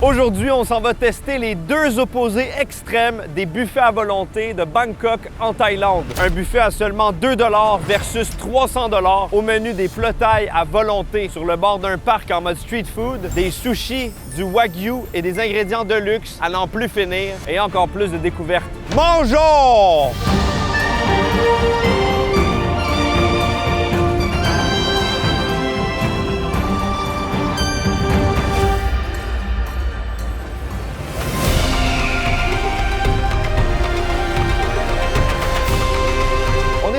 Aujourd'hui, on s'en va tester les deux opposés extrêmes des buffets à volonté de Bangkok en Thaïlande. Un buffet à seulement 2 $ versus 300 $ au menu des plats thaï à volonté sur le bord d'un parc en mode street food, des sushis, du wagyu et des ingrédients de luxe à n'en plus finir et encore plus de découvertes. Mangeons!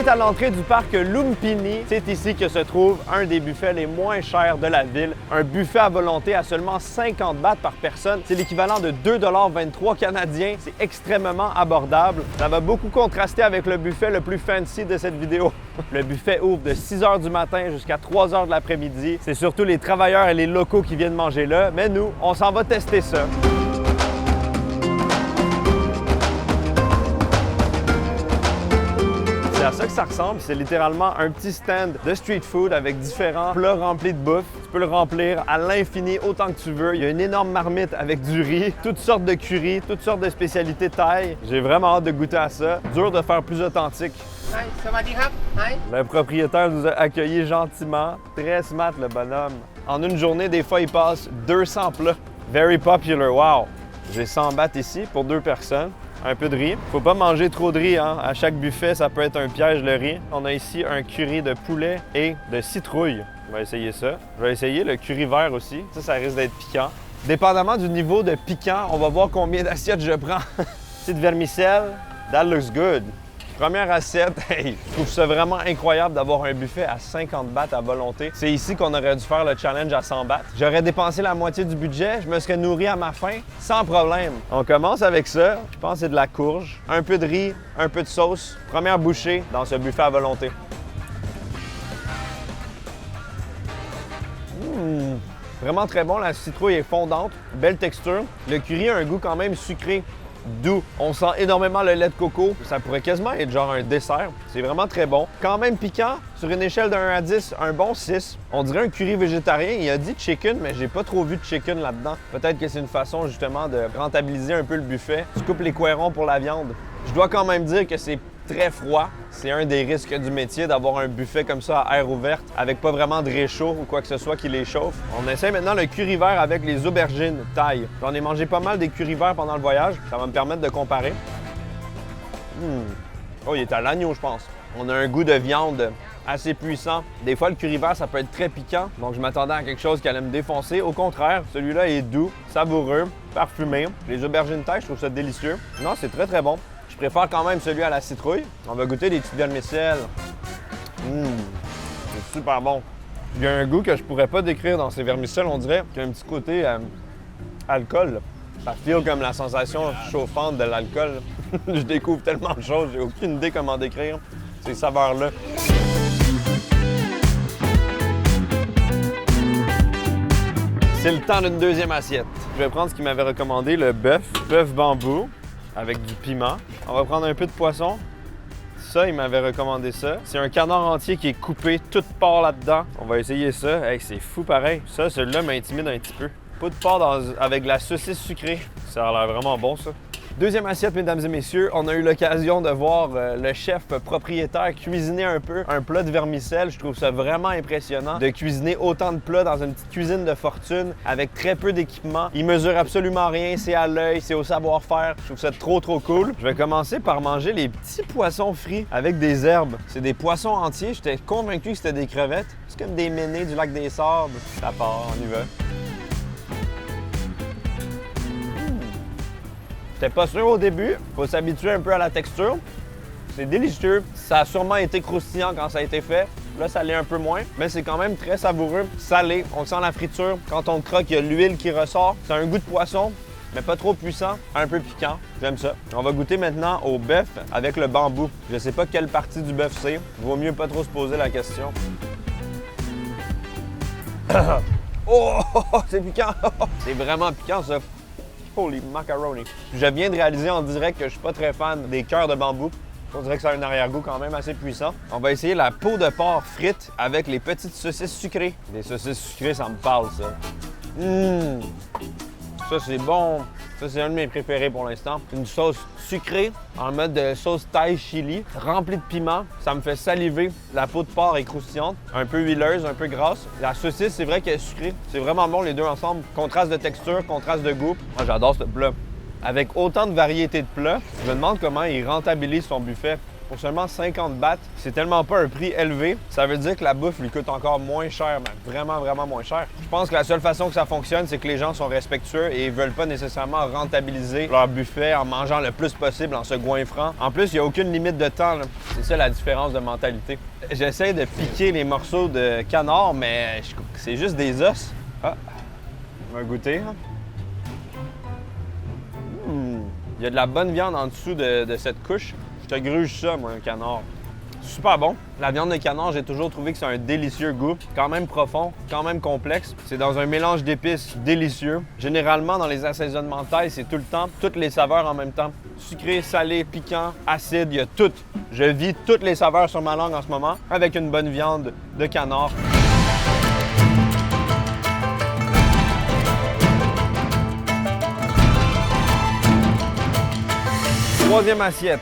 À l'entrée du parc Lumpini, c'est ici que se trouve un des buffets les moins chers de la ville. Un buffet à volonté à seulement 50 bahts par personne. C'est l'équivalent de 2,23 $ canadiens. C'est extrêmement abordable. Ça va beaucoup contraster avec le buffet le plus fancy de cette vidéo. Le buffet ouvre de 6 h du matin jusqu'à 3 h de l'après-midi. C'est surtout les travailleurs et les locaux qui viennent manger là. Mais nous, on s'en va tester ça. C'est à ça que ça ressemble, c'est littéralement un petit stand de street food avec différents plats remplis de bouffe. Tu peux le remplir à l'infini autant que tu veux. Il y a une énorme marmite avec du riz, toutes sortes de curry, toutes sortes de spécialités thaï. J'ai vraiment hâte de goûter à ça. Dur de faire plus authentique. Hi, sawadee krap. Hi. Le propriétaire nous a accueillis gentiment. Très smart le bonhomme. En une journée, des fois, il passe 200 plats. Very popular, wow! J'ai 100 bahts ici pour 2 personnes. Un peu de riz. Faut pas manger trop de riz, hein? À chaque buffet, ça peut être un piège, le riz. On a ici un curry de poulet et de citrouille. On va essayer ça. Je vais essayer le curry vert aussi. Ça risque d'être piquant. Dépendamment du niveau de piquant, on va voir combien d'assiettes je prends. Petite vermicelle. That looks good. Première assiette, hey, je trouve ça vraiment incroyable d'avoir un buffet à 50 bahts à volonté. C'est ici qu'on aurait dû faire le challenge à 100 bahts. J'aurais dépensé la moitié du budget, je me serais nourri à ma faim sans problème. On commence avec ça. Je pense que c'est de la courge, un peu de riz, un peu de sauce. Première bouchée dans ce buffet à volonté. Vraiment très bon, la citrouille est fondante, belle texture. Le curry a un goût quand même sucré. Doux. On sent énormément le lait de coco. Ça pourrait quasiment être genre un dessert. C'est vraiment très bon. Quand même piquant. Sur une échelle de 1 à 10, un bon 6. On dirait un curry végétarien. Il a dit chicken, mais j'ai pas trop vu de chicken là-dedans. Peut-être que c'est une façon justement de rentabiliser un peu le buffet. Tu coupes les coirons pour la viande. Je dois quand même dire que c'est très froid. C'est un des risques du métier d'avoir un buffet comme ça à air ouverte avec pas vraiment de réchaud ou quoi que ce soit qui les chauffe. On essaie maintenant le curry vert avec les aubergines thaï. J'en ai mangé pas mal des curry verts pendant le voyage. Ça va me permettre de comparer. Oh, il est à l'agneau, je pense. On a un goût de viande assez puissant. Des fois, le curry vert, ça peut être très piquant. Donc, je m'attendais à quelque chose qui allait me défoncer. Au contraire, celui-là est doux, savoureux, parfumé. Les aubergines thaï, je trouve ça délicieux. Non, c'est très, très bon. Je préfère quand même celui à la citrouille. On va goûter des petites vermicelles. C'est super bon. Il y a un goût que je pourrais pas décrire dans ces vermicelles. On dirait qu'il y a un petit côté alcool. Ça feel comme la sensation chauffante de l'alcool. Je découvre tellement de choses, j'ai aucune idée comment décrire ces saveurs-là. C'est le temps d'une deuxième assiette. Je vais prendre ce qu'il m'avait recommandé, le bœuf bambou avec du piment. On va prendre un peu de poisson. Ça, il m'avait recommandé ça. C'est un canard entier qui est coupé, toute part là-dedans. On va essayer ça. Hey, c'est fou pareil. Ça, celui-là m'intimide un petit peu. Pas de part avec de la saucisse sucrée. Ça a l'air vraiment bon, ça. Deuxième assiette, mesdames et messieurs, on a eu l'occasion de voir le chef propriétaire cuisiner un peu un plat de vermicelle. Je trouve ça vraiment impressionnant de cuisiner autant de plats dans une petite cuisine de fortune avec très peu d'équipement. Il mesure absolument rien, c'est à l'œil, c'est au savoir-faire. Je trouve ça trop cool. Je vais commencer par manger les petits poissons frits avec des herbes. C'est des poissons entiers, j'étais convaincu que c'était des crevettes. C'est comme des ménés du lac des Sables. Ça part, on y va. J'étais pas sûr au début, faut s'habituer un peu à la texture. C'est délicieux. Ça a sûrement été croustillant quand ça a été fait. Là, ça l'est un peu moins, mais c'est quand même très savoureux. Salé, on sent la friture. Quand on croque, il y a l'huile qui ressort. C'est un goût de poisson, mais pas trop puissant, un peu piquant. J'aime ça. On va goûter maintenant au bœuf avec le bambou. Je sais pas quelle partie du bœuf c'est. Vaut mieux pas trop se poser la question. Oh, c'est piquant! C'est vraiment piquant, ça. Holy macaroni. Je viens de réaliser en direct que je suis pas très fan des cœurs de bambou. On dirait que ça a un arrière-goût quand même assez puissant. On va essayer la peau de porc frite avec les petites saucisses sucrées. Les saucisses sucrées, ça me parle, ça. Ça, c'est bon. Ça, c'est un de mes préférés pour l'instant. Une sauce sucrée en mode de sauce thaï chili, remplie de piment. Ça me fait saliver. La peau de porc est croustillante, un peu huileuse, un peu grasse. La saucisse, c'est vrai qu'elle est sucrée. C'est vraiment bon les deux ensemble. Contraste de texture, contraste de goût. Moi, j'adore ce plat. Avec autant de variétés de plats, je me demande comment il rentabilise son buffet. Pour seulement 50 bahts, c'est tellement pas un prix élevé. Ça veut dire que la bouffe lui coûte encore moins cher, mais vraiment, vraiment moins cher. Je pense que la seule façon que ça fonctionne, c'est que les gens sont respectueux et ils veulent pas nécessairement rentabiliser leur buffet en mangeant le plus possible, en se goinfrant. En plus, il n'y a aucune limite de temps, là. C'est ça la différence de mentalité. J'essaie de piquer les morceaux de canard, mais c'est juste des os. Ah, on va goûter. Il y a de la bonne viande en dessous de cette couche. Je te gruge ça, moi, un canard. Super bon. La viande de canard, j'ai toujours trouvé que c'est un délicieux goût. Quand même profond, quand même complexe. C'est dans un mélange d'épices délicieux. Généralement, dans les assaisonnements thaï, c'est tout le temps, toutes les saveurs en même temps. Sucré, salé, piquant, acide, il y a tout. Je vis toutes les saveurs sur ma langue en ce moment avec une bonne viande de canard. Troisième assiette.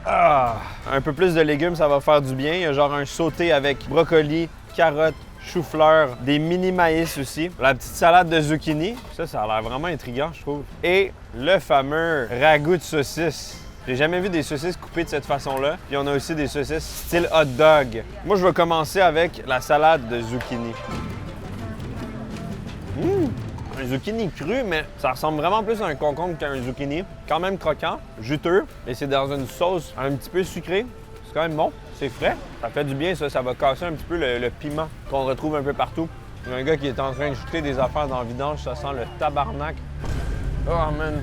Ah, un peu plus de légumes, ça va faire du bien. Il y a genre un sauté avec brocoli, carottes, chou-fleur, des mini maïs aussi. La petite salade de zucchini. Ça a l'air vraiment intriguant, je trouve. Et le fameux ragoût de saucisse. J'ai jamais vu des saucisses coupées de cette façon-là. Puis on a aussi des saucisses style hot dog. Moi, je vais commencer avec la salade de zucchini. Un zucchini cru, mais ça ressemble vraiment plus à un concombre qu'à un zucchini. Quand même croquant, juteux, et c'est dans une sauce un petit peu sucrée. C'est quand même bon, c'est frais. Ça fait du bien, ça va casser un petit peu le piment qu'on retrouve un peu partout. Il y a un gars qui est en train de jeter des affaires dans le vidange, ça sent le tabarnak. Oh man!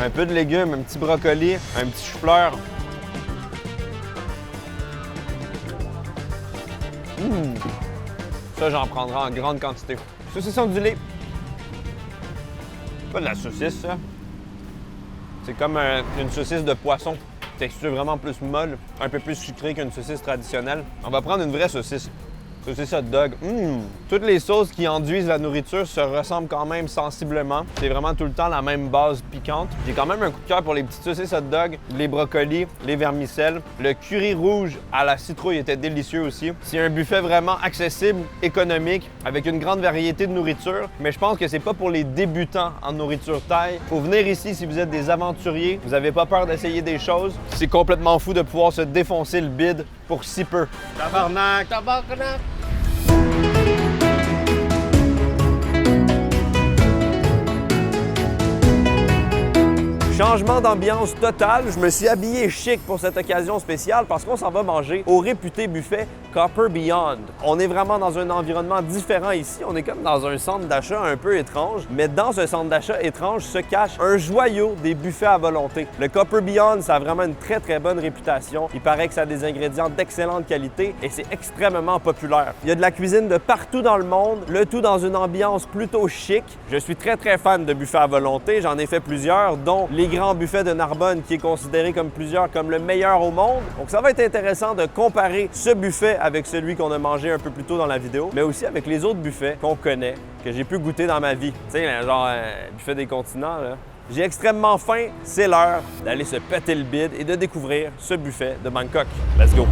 Un peu de légumes, un petit brocoli, un petit chou-fleur. Ça, j'en prendrai en grande quantité. Saucisses ondulées. Pas de la saucisse, ça. C'est comme une saucisse de poisson. Texture vraiment plus molle, un peu plus sucrée qu'une saucisse traditionnelle. On va prendre une vraie saucisse. Saucisse hot dog. Toutes les sauces qui enduisent la nourriture se ressemblent quand même sensiblement. C'est vraiment tout le temps la même base piquante. J'ai quand même un coup de cœur pour les petites saucisses hot dog, les brocolis, les vermicelles. Le curry rouge à la citrouille était délicieux aussi. C'est un buffet vraiment accessible, économique, avec une grande variété de nourriture. Mais je pense que c'est pas pour les débutants en nourriture thaï. Faut venir ici si vous êtes des aventuriers. Vous n'avez pas peur d'essayer des choses. C'est complètement fou de pouvoir se défoncer le bide pour si peu. Tabarnak! Tabarnak! Changement d'ambiance total. Je me suis habillé chic pour cette occasion spéciale parce qu'on s'en va manger au réputé buffet Copper Beyond. On est vraiment dans un environnement différent ici. On est comme dans un centre d'achat un peu étrange, mais dans ce centre d'achat étrange se cache un joyau des buffets à volonté. Le Copper Beyond, ça a vraiment une très bonne réputation. Il paraît que ça a des ingrédients d'excellente qualité et c'est extrêmement populaire. Il y a de la cuisine de partout dans le monde, le tout dans une ambiance plutôt chic. Je suis très fan de buffets à volonté. J'en ai fait plusieurs, dont les grands buffets de Narbonne, qui est considéré comme le meilleur au monde. Donc ça va être intéressant de comparer ce buffet avec celui qu'on a mangé un peu plus tôt dans la vidéo, mais aussi avec les autres buffets qu'on connaît, que j'ai pu goûter dans ma vie. Tu sais, genre buffet des continents, là. J'ai extrêmement faim, c'est l'heure d'aller se péter le bide et de découvrir ce buffet de Bangkok. Let's go!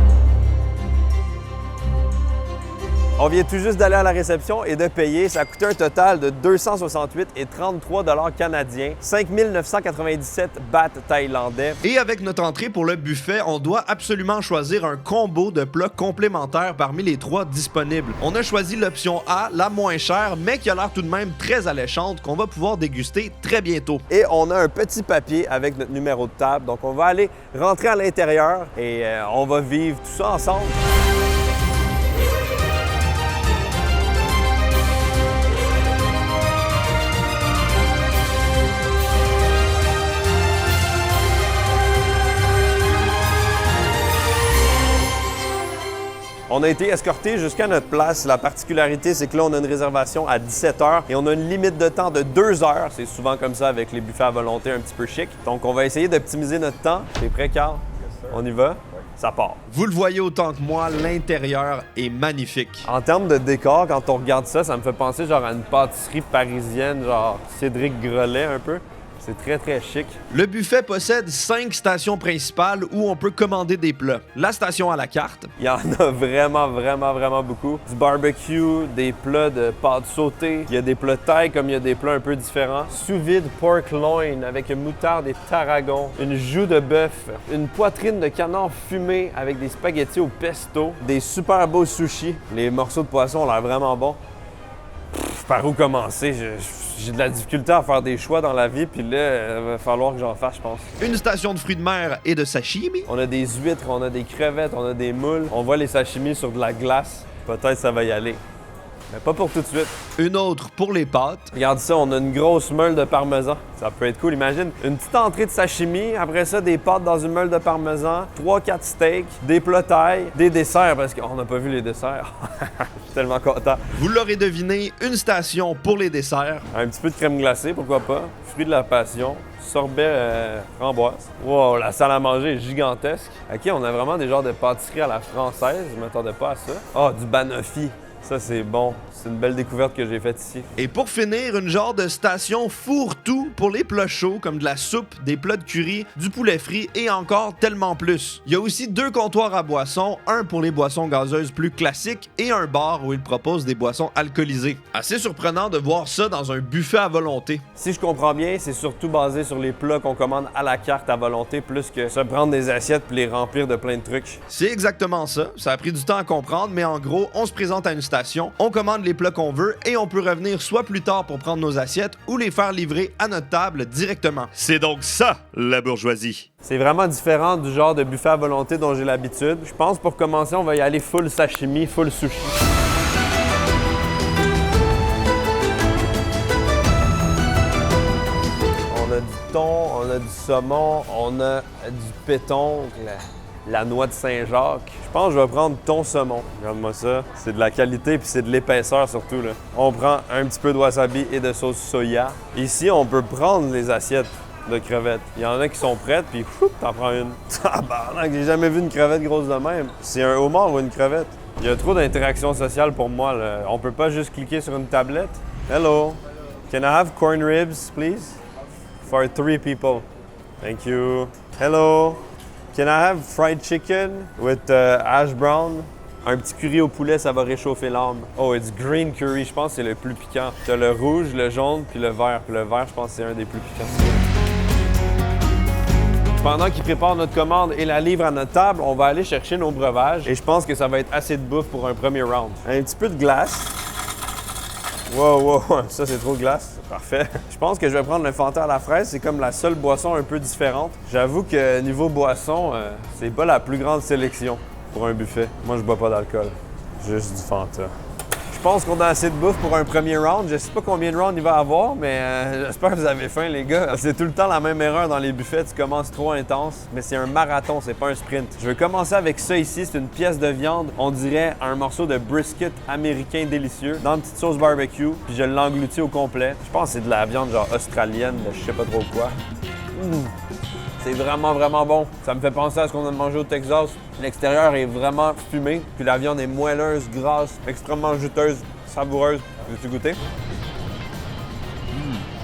On vient tout juste d'aller à la réception et de payer. Ça a coûté un total de 268,33 $ canadiens, 5 997 bahts thaïlandais. Et avec notre entrée pour le buffet, on doit absolument choisir un combo de plats complémentaires parmi les 3 disponibles. On a choisi l'option A, la moins chère, mais qui a l'air tout de même très alléchante, qu'on va pouvoir déguster très bientôt. Et on a un petit papier avec notre numéro de table. Donc on va aller rentrer à l'intérieur et on va vivre tout ça ensemble. On a été escorté jusqu'à notre place. La particularité, c'est que là, on a une réservation à 17 h et on a une limite de temps de 2 heures. C'est souvent comme ça avec les buffets à volonté un petit peu chic. Donc, on va essayer d'optimiser notre temps. T'es prêt, Carl? Yes, sir. On y va? ça part. Vous le voyez autant que moi, l'intérieur est magnifique. En termes de décor, quand on regarde ça, ça me fait penser genre à une pâtisserie parisienne, genre Cédric Grolet un peu. C'est très, très chic. Le buffet possède 5 stations principales où on peut commander des plats. La station à la carte. Il y en a vraiment beaucoup. Du barbecue, des plats de pâtes sautées. Il y a des plats thaï comme il y a des plats un peu différents. Sous-vide pork loin avec une moutarde et tarragon. Une joue de bœuf. Une poitrine de canard fumée avec des spaghettis au pesto. Des super beaux sushis. Les morceaux de poisson ont l'air vraiment bons. Par où commencer? J'ai de la difficulté à faire des choix dans la vie, puis là, il va falloir que j'en fasse, je pense. Une station de fruits de mer et de sashimi. On a des huîtres, on a des crevettes, on a des moules. On voit les sashimi sur de la glace. Peut-être ça va y aller. Mais pas pour tout de suite. Une autre pour les pâtes. Regarde ça, on a une grosse meule de parmesan. Ça peut être cool, imagine. Une petite entrée de sashimi, après ça, des pâtes dans une meule de parmesan, 3-4 steaks, des plats thaï, des desserts, parce qu'on n'a pas vu les desserts. Je suis tellement content. Vous l'aurez deviné, une station pour les desserts. Un petit peu de crème glacée, pourquoi pas. Fruits de la passion. Sorbet framboise. Wow, la salle à manger est gigantesque. OK, on a vraiment des genres de pâtisseries à la française. Je m'attendais pas à ça. Ah, du banoffee. Ça, c'est bon. C'est une belle découverte que j'ai faite ici. Et pour finir, une genre de station fourre-tout pour les plats chauds comme de la soupe, des plats de curry, du poulet frit et encore tellement plus. Il y a aussi 2 comptoirs à boissons, un pour les boissons gazeuses plus classiques et un bar où ils proposent des boissons alcoolisées. Assez surprenant de voir ça dans un buffet à volonté. Si je comprends bien, c'est surtout basé sur les plats qu'on commande à la carte à volonté plus que se prendre des assiettes puis les remplir de plein de trucs. C'est exactement ça. Ça a pris du temps à comprendre, mais en gros, on se présente à une station, on commande les plats qu'on veut et on peut revenir soit plus tard pour prendre nos assiettes ou les faire livrer à notre table directement. C'est donc ça, la bourgeoisie. C'est vraiment différent du genre de buffet à volonté dont j'ai l'habitude. Je pense pour commencer, on va y aller full sashimi, full sushi. On a du thon, on a du saumon, on a du pétoncle, la noix de Saint-Jacques. Je pense que je vais prendre thon saumon. Regarde-moi ça. C'est de la qualité puis c'est de l'épaisseur surtout, là. On prend un petit peu de wasabi et de sauce soya. Ici, on peut prendre les assiettes de crevettes. Il y en a qui sont prêtes puis t'en prends une. Tabarnak, j'ai jamais vu une crevette grosse de même. C'est un homard ou une crevette. Il y a trop d'interaction sociale pour moi, là. On peut pas juste cliquer sur une tablette. Hello. Can I have corn ribs, please? For 3 people. Thank you. Hello. Can I have fried chicken with hash brown? Un petit curry au poulet, ça va réchauffer l'âme. Oh, it's green curry, je pense que c'est le plus piquant. T'as le rouge, le jaune, puis le vert. Puis le vert, je pense que c'est un des plus piquants. Pendant qu'ils préparent notre commande et la livrent à notre table, on va aller chercher nos breuvages. Et je pense que ça va être assez de bouffe pour un premier round. Un petit peu de glace. Wow, ça c'est trop de glace. Parfait. Je pense que je vais prendre le Fanta à la fraise. C'est comme la seule boisson un peu différente. J'avoue que niveau boisson, c'est pas la plus grande sélection pour un buffet. Moi, je bois pas d'alcool. Juste du Fanta. Je pense qu'on a assez de bouffe pour un premier round. Je sais pas combien de rounds il va y avoir, mais j'espère que vous avez faim, les gars. C'est tout le temps la même erreur dans les buffets. Tu commences trop intense, mais c'est un marathon, c'est pas un sprint. Je vais commencer avec ça ici. C'est une pièce de viande. On dirait un morceau de brisket américain délicieux dans une petite sauce barbecue. Puis je l'engloutis au complet. Je pense que c'est de la viande genre australienne, de je sais pas trop quoi. C'est vraiment bon. Ça me fait penser à ce qu'on a mangé au Texas. L'extérieur est vraiment fumé, puis la viande est moelleuse, grasse, extrêmement juteuse, savoureuse. Veux-tu goûter?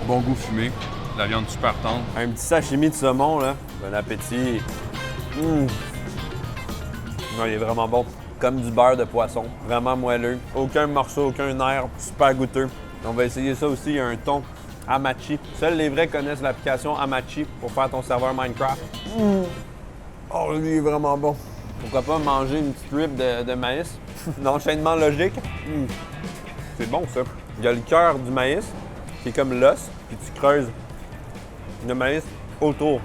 Bon goût fumé, la viande super tendre. Un petit sashimi de saumon, là. Bon appétit. Non, il est vraiment bon. Comme du beurre de poisson. Vraiment moelleux. Aucun morceau, aucun nerf. Super goûteux. On va essayer ça aussi. Il y a un thon Hamachi. Seuls les vrais connaissent l'application Hamachi pour faire ton serveur Minecraft. Oh, lui, il est vraiment bon. Pourquoi pas manger une petite rib de maïs? L'enchaînement logique. C'est bon, ça. Il y a le cœur du maïs, qui est comme l'os, puis tu creuses le maïs autour.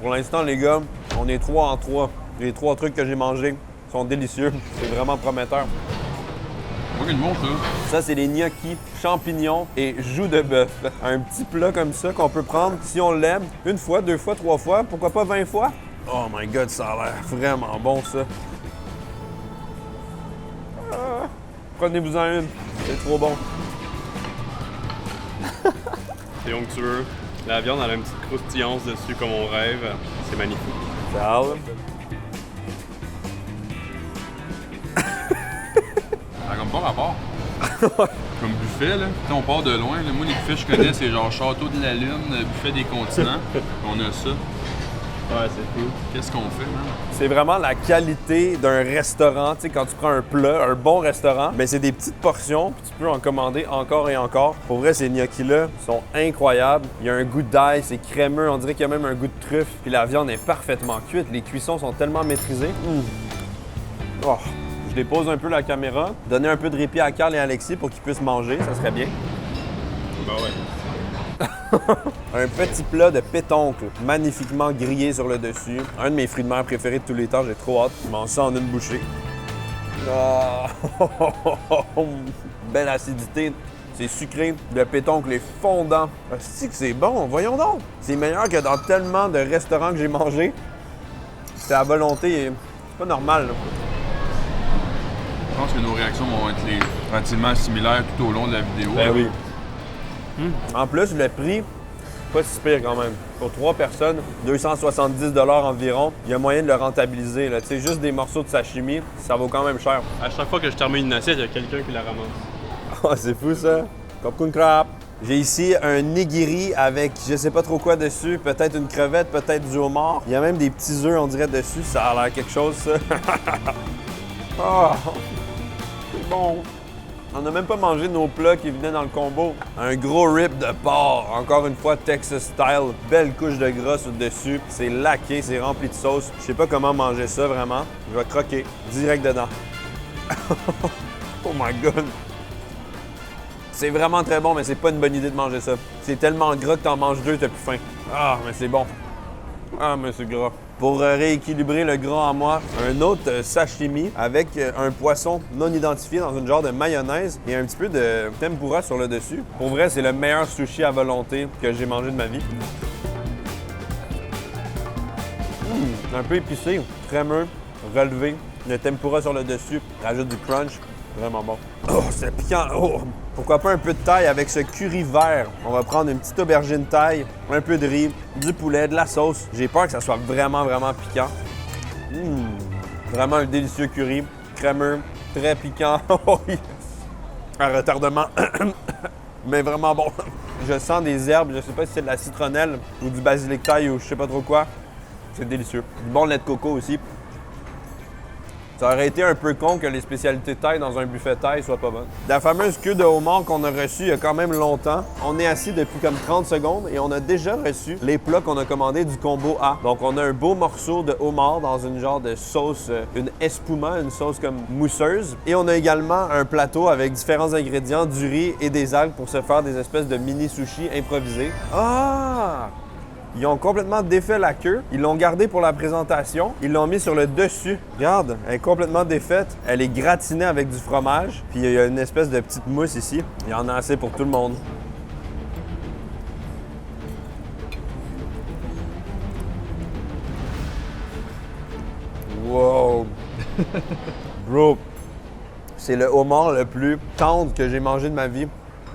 Pour l'instant, les gars, on est 3 en 3. Les 3 trucs que j'ai mangés sont délicieux. C'est vraiment prometteur. Oui, c'est bon, ça. Ça, c'est des gnocchis, champignons et joues de bœuf. Un petit plat comme ça qu'on peut prendre si on l'aime 1 fois, 2 fois, 3 fois, pourquoi pas 20 fois? Oh my God, ça a l'air vraiment bon, ça. Prenez-vous-en une, c'est trop bon. C'est onctueux. La viande, elle a une petite croustillance dessus comme on rêve. C'est magnifique. Ciao. pas rapport. Comme buffet, là. T'sais, on part de loin. Là. Moi, les buffets que je connais, c'est genre Château de la Lune, buffet des continents. On a ça. Ouais, c'est cool. Qu'est-ce qu'on fait, man? C'est vraiment la qualité d'un restaurant. Tu sais, quand tu prends un plat, un bon restaurant, ben c'est des petites portions, puis tu peux en commander encore et encore. Pour vrai, ces gnocchis-là sont incroyables. Il y a un goût d'ail, c'est crémeux, on dirait qu'il y a même un goût de truffe. Puis la viande est parfaitement cuite, les cuissons sont tellement maîtrisées. Oh, je dépose un peu la caméra, donner un peu de répit à Carl et Alexis pour qu'ils puissent manger, ça serait bien. Ben ouais. Un petit plat de pétoncle, magnifiquement grillé sur le dessus. Un de mes fruits de mer préférés de tous les temps, j'ai trop hâte. Je mange ça en une bouchée. Ah! Belle acidité, c'est sucré, le pétoncle est fondant. C'est que c'est bon, voyons donc! C'est meilleur que dans tellement de restaurants que j'ai mangé. C'est à volonté, c'est pas normal. Là. Je pense que nos réactions vont être relativement similaires tout au long de la vidéo. Ben oui. En plus, le prix, pas si pire quand même. Pour 3 personnes, 270 $ environ, il y a moyen de le rentabiliser. Là. Tu sais, juste des morceaux de sashimi, ça vaut quand même cher. À chaque fois que je termine une assiette, il y a quelqu'un qui la ramasse. Ah, c'est fou ça. Cocoon crab. J'ai ici un nigiri avec je sais pas trop quoi dessus, peut-être une crevette, peut-être du homard. Il y a même des petits œufs, on dirait, dessus. Ça a l'air quelque chose, ça. Ah, c'est bon. On n'a même pas mangé nos plats qui venaient dans le combo. Un gros rib de porc, encore une fois Texas style. Belle couche de gras au-dessus. C'est laqué, c'est rempli de sauce. Je sais pas comment manger ça vraiment. Je vais croquer direct dedans. Oh my god! C'est vraiment très bon, mais c'est pas une bonne idée de manger ça. C'est tellement gras que t'en manges 2, t'as plus faim. Ah, mais c'est bon. Ah, mais c'est gras. Pour rééquilibrer le gras en moi, un autre sashimi avec un poisson non identifié dans une genre de mayonnaise et un petit peu de tempura sur le dessus. Pour vrai, c'est le meilleur sushi à volonté que j'ai mangé de ma vie. Un peu épicé, crémeux, relevé, le tempura sur le dessus, rajoute du crunch, vraiment bon. Oh, c'est piquant! Oh! Pourquoi pas un peu de thaï avec ce curry vert? On va prendre une petite aubergine thaï, un peu de riz, du poulet, de la sauce. J'ai peur que ça soit vraiment, vraiment piquant. Vraiment un délicieux curry, crémeux, très piquant. Oh, yes. Un retardement, mais vraiment bon. Je sens des herbes, je sais pas si c'est de la citronnelle ou du basilic thaï ou je sais pas trop quoi. C'est délicieux. Du bon lait de coco aussi. Ça aurait été un peu con que les spécialités thaï dans un buffet thaï soient pas bonnes. La fameuse queue de homard qu'on a reçue il y a quand même longtemps, on est assis depuis comme 30 secondes et on a déjà reçu les plats qu'on a commandés du combo A. Donc on a un beau morceau de homard dans une genre de sauce, une espuma, une sauce comme mousseuse. Et on a également un plateau avec différents ingrédients, du riz et des algues pour se faire des espèces de mini sushis improvisés. Ah! Ils ont complètement défait la queue. Ils l'ont gardée pour la présentation. Ils l'ont mis sur le dessus. Regarde, elle est complètement défaite. Elle est gratinée avec du fromage. Puis il y a une espèce de petite mousse ici. Il y en a assez pour tout le monde. Wow! Bro, c'est le homard le plus tendre que j'ai mangé de ma vie.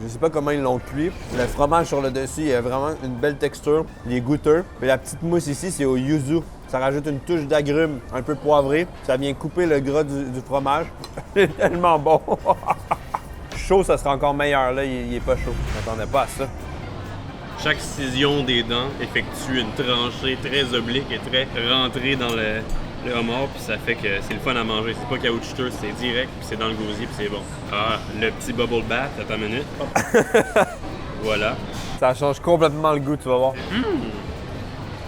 Je sais pas comment ils l'ont cuit. Le fromage sur le dessus, il a vraiment une belle texture. Il est goûteux. Mais la petite mousse ici, c'est au yuzu. Ça rajoute une touche d'agrumes un peu poivré. Ça vient couper le gras du fromage. C'est tellement bon. Chaud, ça sera encore meilleur. Là, il est pas chaud. Je m'attendais pas à ça. Chaque scission des dents effectue une tranchée très oblique et très rentrée dans le homard, puis ça fait que c'est le fun à manger. C'est pas caoutchouteux, c'est direct, puis c'est dans le gosier, puis c'est bon. Ah, le petit bubble bath, attends une minute. Voilà. Ça change complètement le goût, tu vas voir.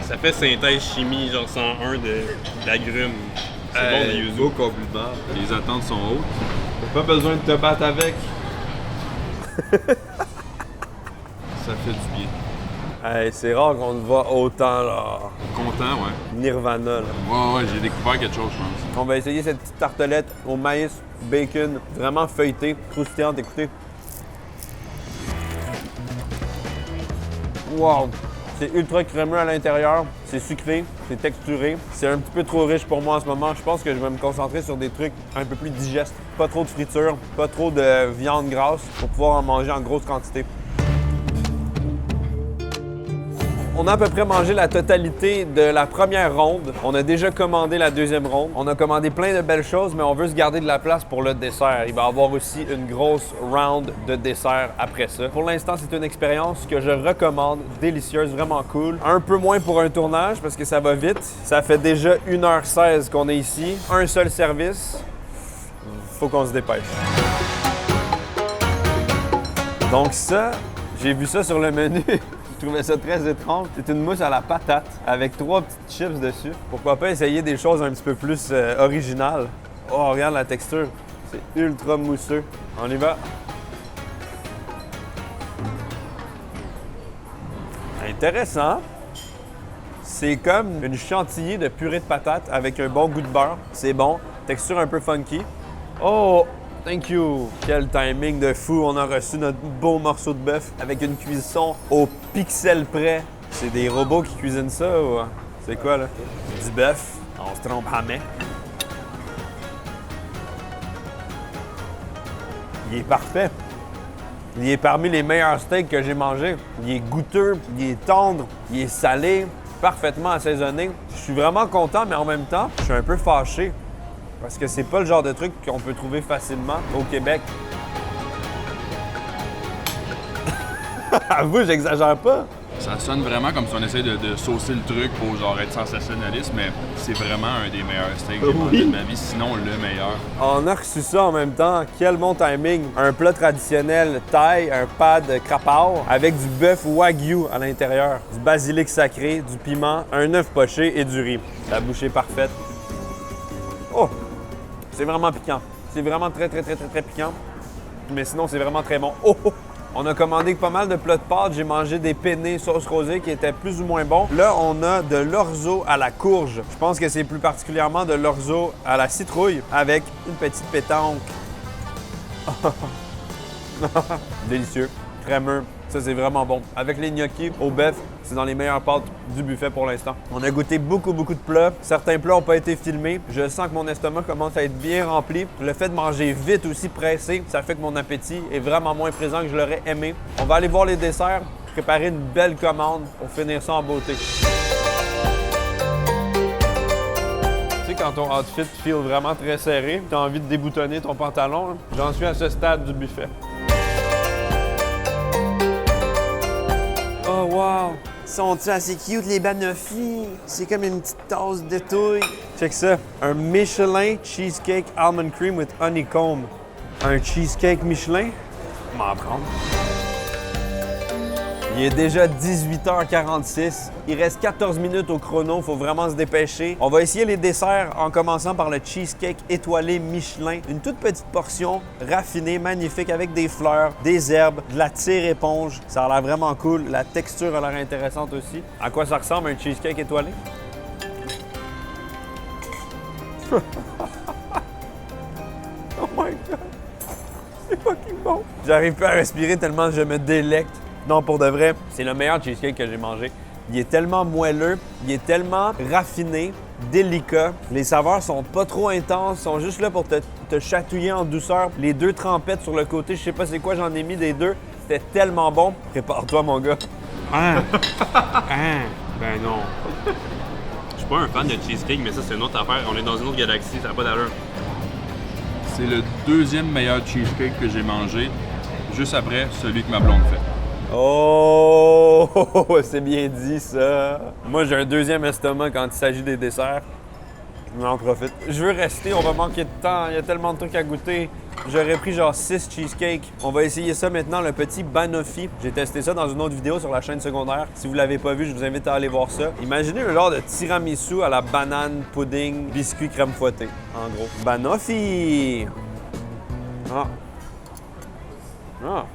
Ça fait synthèse chimie, genre 101 d'agrumes. C'est bon, le yuzu. Beau compliment. Les attentes sont hautes. T'as pas besoin de te battre avec. Ça fait du bien. Hey, c'est rare qu'on te voit autant, là. Content, ouais. Nirvana, là. Ouais, j'ai découvert quelque chose, je pense. On va essayer cette petite tartelette au maïs, bacon, vraiment feuilletée, croustillante, écoutez. Wow! C'est ultra crémeux à l'intérieur, c'est sucré, c'est texturé. C'est un petit peu trop riche pour moi en ce moment. Je pense que je vais me concentrer sur des trucs un peu plus digestes. Pas trop de friture, pas trop de viande grasse pour pouvoir en manger en grosse quantité. On a à peu près mangé la totalité de la première ronde. On a déjà commandé la deuxième ronde. On a commandé plein de belles choses, mais on veut se garder de la place pour le dessert. Il va y avoir aussi une grosse round de dessert après ça. Pour l'instant, c'est une expérience que je recommande, délicieuse, vraiment cool. Un peu moins pour un tournage parce que ça va vite. Ça fait déjà 1h16 qu'on est ici. Un seul service. Faut qu'on se dépêche. Donc ça, j'ai vu ça sur le menu. Je trouvais ça très étrange. C'est une mousse à la patate avec 3 petites chips dessus. Pourquoi pas essayer des choses un petit peu plus originales. Oh, regarde la texture. C'est ultra mousseux. On y va. Intéressant. C'est comme une chantilly de purée de patates avec un bon goût de beurre. C'est bon. Texture un peu funky. Oh! Thank you! Quel timing de fou! On a reçu notre beau morceau de bœuf avec une cuisson au pixel près. C'est des robots qui cuisinent ça ou c'est quoi là? Du bœuf. On se trompe jamais. Il est parfait. Il est parmi les meilleurs steaks que j'ai mangés. Il est goûteux, il est tendre, il est salé, parfaitement assaisonné. Je suis vraiment content, mais en même temps, je suis un peu fâché. Parce que c'est pas le genre de truc qu'on peut trouver facilement au Québec. Avoue, j'exagère pas. Ça sonne vraiment comme si on essaie de saucer le truc pour genre être sensationnaliste, mais c'est vraiment un des meilleurs steaks que j'ai mangé de ma vie, sinon le meilleur. On a reçu ça en même temps. Quel bon timing. Un plat traditionnel thaï, un pad krapao avec du bœuf wagyu à l'intérieur, du basilic sacré, du piment, un œuf poché et du riz. La bouchée parfaite. Oh! C'est vraiment piquant. C'est vraiment très piquant. Mais sinon, c'est vraiment très bon. Oh, oh! On a commandé pas mal de plats de pâtes. J'ai mangé des penne sauce rosée qui étaient plus ou moins bons. Là, on a de l'orzo à la courge. Je pense que c'est plus particulièrement de l'orzo à la citrouille avec une petite pétanque. Délicieux, crémeux. Ça, c'est vraiment bon. Avec les gnocchis au bœuf, c'est dans les meilleures pâtes du buffet pour l'instant. On a goûté beaucoup de plats. Certains plats n'ont pas été filmés. Je sens que mon estomac commence à être bien rempli. Le fait de manger vite aussi, pressé, ça fait que mon appétit est vraiment moins présent que je l'aurais aimé. On va aller voir les desserts, préparer une belle commande pour finir ça en beauté. Tu sais, quand ton outfit feel vraiment très serré, tu as envie de déboutonner ton pantalon, j'en suis à ce stade du buffet. Oh wow! Sont-ils assez cute les banoffis? C'est comme une petite tasse de touille. Check ça. Un Michelin Cheesecake Almond Cream with Honeycomb. Un cheesecake Michelin? M'en prendre. Il est déjà 18h46. Il reste 14 minutes au chrono. Faut vraiment se dépêcher. On va essayer les desserts en commençant par le cheesecake étoilé Michelin. Une toute petite portion raffinée, magnifique, avec des fleurs, des herbes, de la tire-éponge. Ça a l'air vraiment cool. La texture a l'air intéressante aussi. À quoi ça ressemble un cheesecake étoilé? Oh my God! C'est fucking bon! J'arrive pas à respirer tellement je me délecte. Non, pour de vrai, c'est le meilleur cheesecake que j'ai mangé. Il est tellement moelleux, il est tellement raffiné, délicat. Les saveurs sont pas trop intenses, sont juste là pour te chatouiller en douceur. Les 2 trempettes sur le côté, je sais pas c'est quoi, j'en ai mis des 2. C'était tellement bon. Prépare-toi, mon gars. Ben non. Je suis pas un fan de cheesecake, mais ça, c'est une autre affaire. On est dans une autre galaxie, ça n'a pas d'allure. C'est le 2e meilleur cheesecake que j'ai mangé, juste après celui que ma blonde fait. Oh, c'est bien dit, ça. Moi, j'ai un 2e estomac quand il s'agit des desserts. Je m'en profite. Je veux rester, on va manquer de temps. Il y a tellement de trucs à goûter. J'aurais pris genre 6 cheesecakes. On va essayer ça maintenant, le petit banoffee. J'ai testé ça dans une autre vidéo sur la chaîne secondaire. Si vous l'avez pas vu, je vous invite à aller voir ça. Imaginez un genre de tiramisu à la banane, pudding, biscuit, crème fouettée, en gros. Banoffee! Ah. Ah.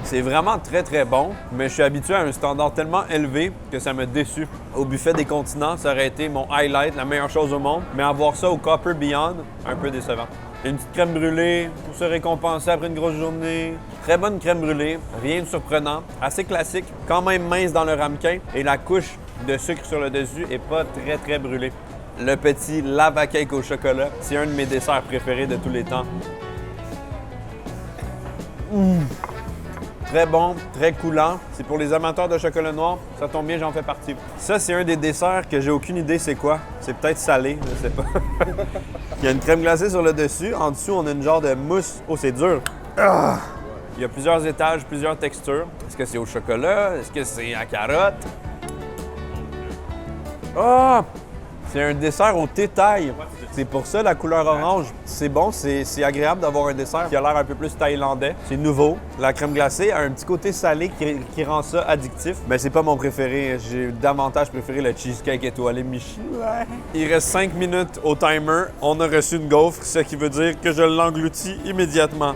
C'est vraiment très bon, mais je suis habitué à un standard tellement élevé que ça me déçu. Au buffet des continents, ça aurait été mon highlight, la meilleure chose au monde, mais avoir ça au Copper Beyond, un peu décevant. Une petite crème brûlée pour se récompenser après une grosse journée. Très bonne crème brûlée, rien de surprenant, assez classique, quand même mince dans le ramequin et la couche de sucre sur le dessus est pas très brûlée. Le petit lava cake au chocolat, c'est un de mes desserts préférés de tous les temps. Très bon, très coulant. C'est pour les amateurs de chocolat noir. Ça tombe bien, j'en fais partie. Ça, c'est un des desserts que j'ai aucune idée c'est quoi. C'est peut-être salé, je sais pas. Il y a une crème glacée sur le dessus. En dessous, on a une genre de mousse. Oh, c'est dur. Ah! Il y a plusieurs étages, plusieurs textures. Est-ce que c'est au chocolat? Est-ce que c'est à carotte? Ah! C'est un dessert au thé-thaï. C'est pour ça la couleur orange. C'est bon, c'est agréable d'avoir un dessert qui a l'air un peu plus thaïlandais. C'est nouveau. La crème glacée a un petit côté salé qui rend ça addictif. Mais c'est pas mon préféré. J'ai davantage préféré le cheesecake étoilé Michelin. Il reste 5 minutes au timer. On a reçu une gaufre, ce qui veut dire que je l'engloutis immédiatement.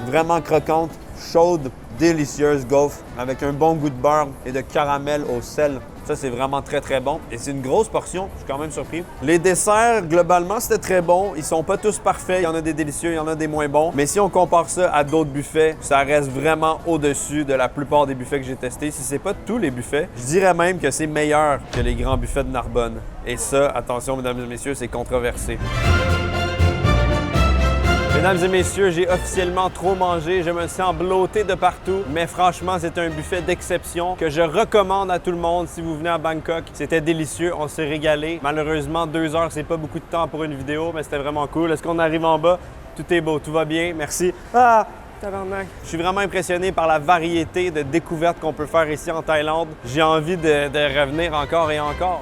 Vraiment croquante, chaude, délicieuse gaufre avec un bon goût de beurre et de caramel au sel. Ça, c'est vraiment très, très bon. Et c'est une grosse portion. Je suis quand même surpris. Les desserts, globalement, c'était très bon. Ils sont pas tous parfaits. Il y en a des délicieux, il y en a des moins bons. Mais si on compare ça à d'autres buffets, ça reste vraiment au-dessus de la plupart des buffets que j'ai testés. Si c'est pas tous les buffets, je dirais même que c'est meilleur que les grands buffets de Narbonne. Et ça, attention, mesdames et messieurs, c'est controversé. Mesdames et messieurs, j'ai officiellement trop mangé, je me sens blotté de partout, mais franchement, c'est un buffet d'exception que je recommande à tout le monde si vous venez à Bangkok. C'était délicieux, on s'est régalé. Malheureusement, 2 heures, c'est pas beaucoup de temps pour une vidéo, mais c'était vraiment cool. Est-ce qu'on arrive en bas? Tout est beau, tout va bien, merci. Ah! Tabarnak. Je suis vraiment impressionné par la variété de découvertes qu'on peut faire ici en Thaïlande. J'ai envie de revenir encore et encore.